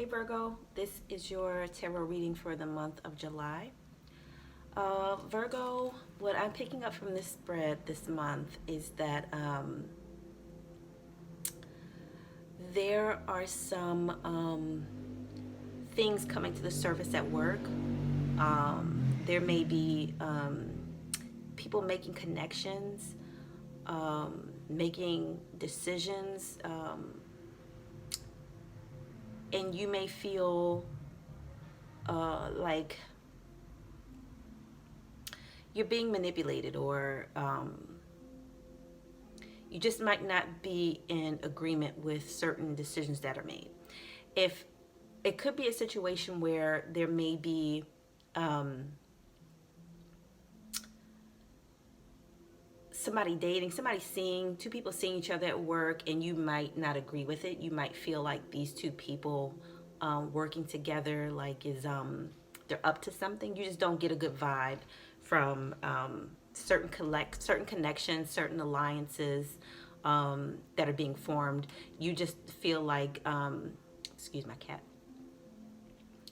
Hey Virgo, this is your tarot reading for the month of July. Virgo, what I'm picking up from this spread this month is that there are some things coming to the surface at work. There may be people making connections, making decisions, and you may feel like you're being manipulated, or you just might not be in agreement with certain decisions that are made. If it could be a situation where there may be two people seeing each other at work, and you might not agree with it. You might feel like these two people working together like is they're up to something. You just don't get a good vibe from certain connections, certain alliances that are being formed. You just feel like excuse my cat.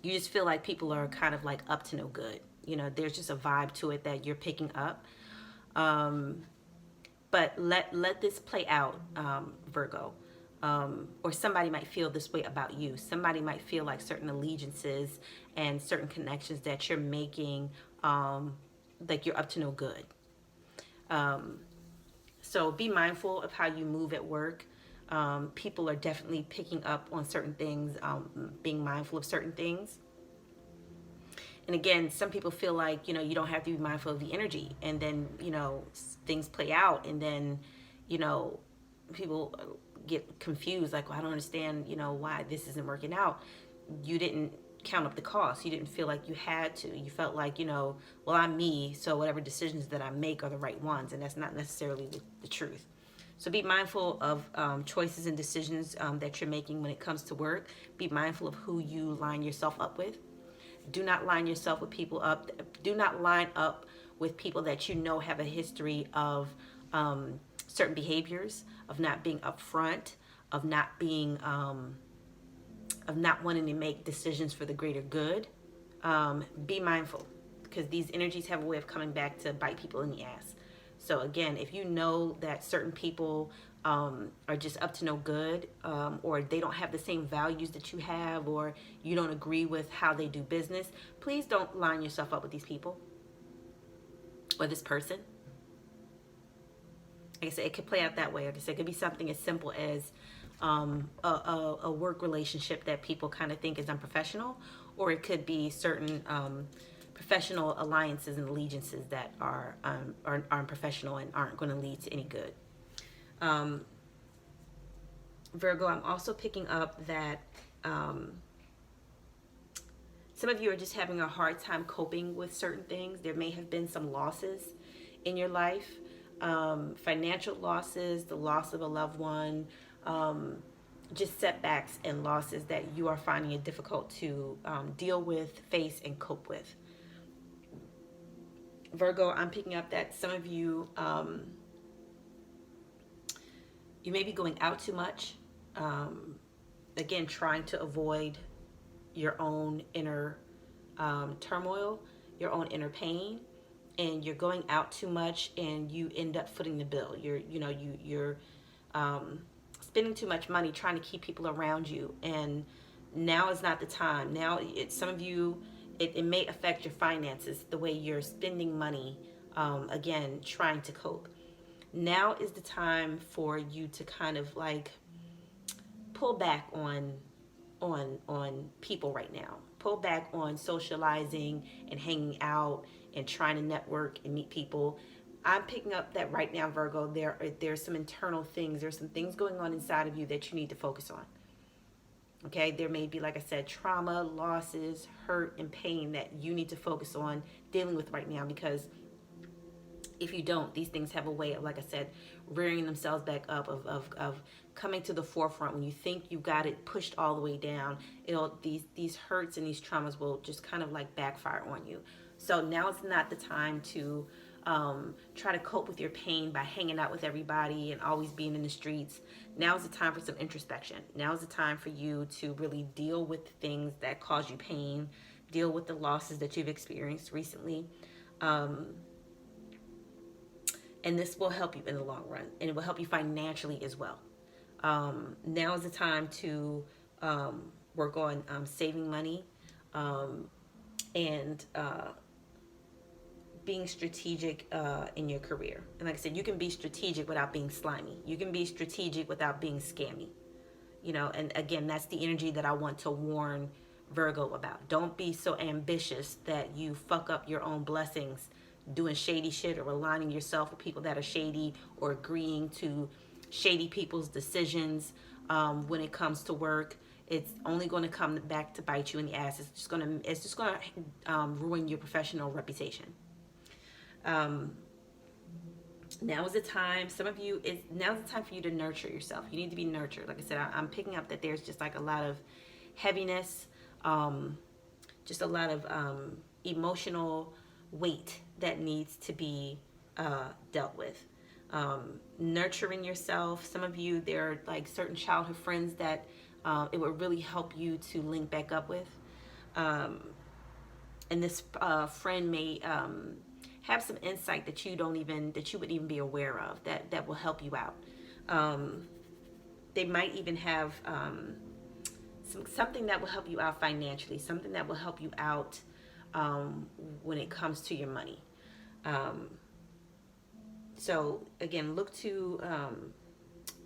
You just feel like people are kind of like up to no good. You know, there's just a vibe to it that you're picking up. But let this play out, Virgo. Or somebody might feel this way about you. Somebody might feel like certain allegiances and certain connections that you're making, like you're up to no good. So be mindful of how you move at work. People are definitely picking up on certain things, being mindful of certain things. And again, some people feel like, you don't have to be mindful of the energy. And then, things play out. And then, people get confused. Like, well, I don't understand, why this isn't working out. You didn't count up the cost. You didn't feel like you had to. You felt like, well, I'm me. So whatever decisions that I make are the right ones. And that's not necessarily the truth. So be mindful of choices and decisions that you're making when it comes to work. Be mindful of who you line yourself up with. Do not line yourself with people up. Do not line up with people that have a history of certain behaviors, of not being upfront, of not being, of not wanting to make decisions for the greater good. Be mindful, because these energies have a way of coming back to bite people in the ass. So again, if you know that certain people are just up to no good, or they don't have the same values that you have, or you don't agree with how they do business, please don't line yourself up with these people or this person. Like I said, it could play out that way. Like I said, it could be something as simple as a work relationship that people kind of think is unprofessional, or it could be certain professional alliances and allegiances that are unprofessional and aren't going to lead to any good. Virgo, I'm also picking up that some of you are just having a hard time coping with certain things. There may have been some losses in your life, financial losses, the loss of a loved one, just setbacks and losses that you are finding it difficult to deal with, face, and cope with. Virgo, I'm picking up that some of you, you may be going out too much. Again, trying to avoid your own inner turmoil, your own inner pain, and you're going out too much, and you end up footing the bill. You're spending too much money trying to keep people around you, and now is not the time. Now, some of you, it may affect your finances, the way you're spending money. Again, trying to cope. Now is the time for you to kind of like pull back on people right now. Pull back on socializing and hanging out and trying to network and meet people. I'm picking up that right now, Virgo, there's some internal things. There's some things going on inside of you that you need to focus on. Okay, there may be, like I said, trauma, losses, hurt, and pain that you need to focus on dealing with right now, because if you don't, these things have a way of, like I said, rearing themselves back up, of coming to the forefront. When you think you got it pushed all the way down, these hurts and these traumas will just kind of like backfire on you. So now it's not the time to try to cope with your pain by hanging out with everybody and always being in the streets. Now is the time for some introspection. Now is the time for you to really deal with the things that cause you pain, deal with the losses that you've experienced recently. And this will help you in the long run, and it will help you financially as well. Now is the time to work on saving money, and being strategic in your career. And like I said, you can be strategic without being slimy. You can be strategic without being scammy. And again, that's the energy that I want to warn Virgo about. Don't be so ambitious that you fuck up your own blessings doing shady shit, or aligning yourself with people that are shady, or agreeing to shady people's decisions when it comes to work. It's only going to come back to bite you in the ass. It's just going to ruin your professional reputation. Now is the time. Now is the time for you to nurture yourself. You need to be nurtured. Like I said, I'm picking up that there's just like a lot of heaviness, just a lot of emotional weight that needs to be dealt with. Nurturing yourself. Some of you, there are like certain childhood friends that it would really help you to link back up with. And this friend may have some insight that you wouldn't even be aware of, that will help you out. They might even have something that will help you out financially, something that will help you out when it comes to your money. So again, look to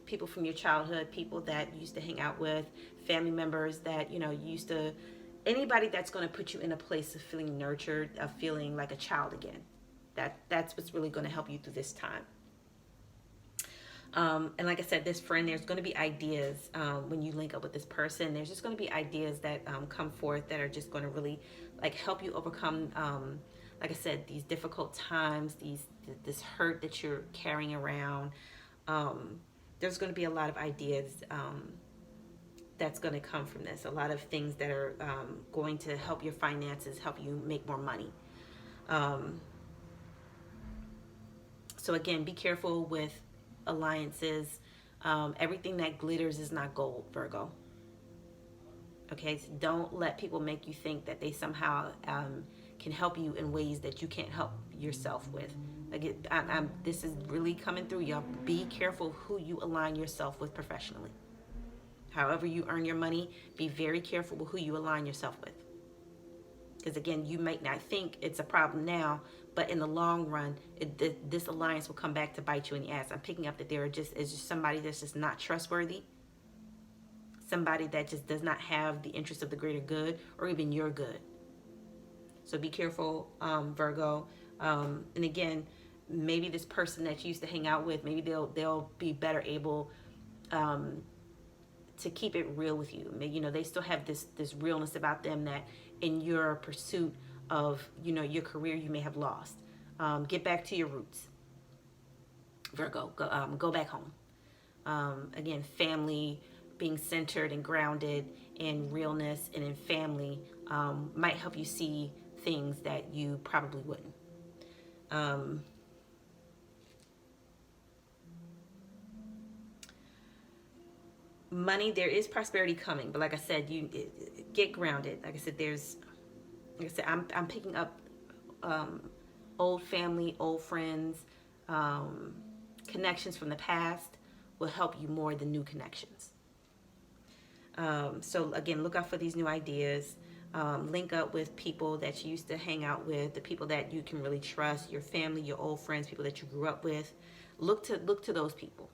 people from your childhood, people that you used to hang out with, family members that you used to, anybody that's going to put you in a place of feeling nurtured, of feeling like a child again. That's what's really going to help you through this time. And like I said, this friend, there's going to be ideas when you link up with this person. There's just going to be ideas that come forth that are just going to really like help you overcome, like I said, these difficult times, this hurt that you're carrying around. There's going to be a lot of ideas that's going to come from this. A lot of things that are going to help your finances, help you make more money. So again, be careful with alliances. Everything that glitters is not gold, Virgo. Okay, so don't let people make you think that they somehow can help you in ways that you can't help yourself with. Like this is really coming through, y'all. Be careful who you align yourself with professionally. However you earn your money, be very careful with who you align yourself with. Because again, you might not think it's a problem now, but in the long run, this alliance will come back to bite you in the ass. I'm picking up that it's just somebody that's just not trustworthy. Somebody that just does not have the interest of the greater good, or even your good. So be careful, Virgo. And again, maybe this person that you used to hang out with, maybe they'll be better able to keep it real with you. They still have this realness about them that in your pursuit of your career you may have lost. Get back to your roots, Virgo. Go back home. Again, family, being centered and grounded in realness and in family might help you see things that you probably wouldn't. Money, there is prosperity coming, but like I said, you get grounded. Like I said, I'm picking up old family, old friends, connections from the past will help you more than new connections. So again, look out for these new ideas. Link up with people that you used to hang out with, the people that you can really trust, your family, your old friends, people that you grew up with. Look to those people.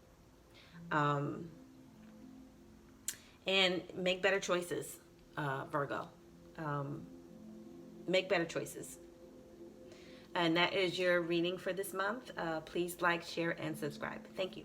And make better choices, Virgo. Make better choices. And that is your reading for this month. Please like, share, and subscribe. Thank you.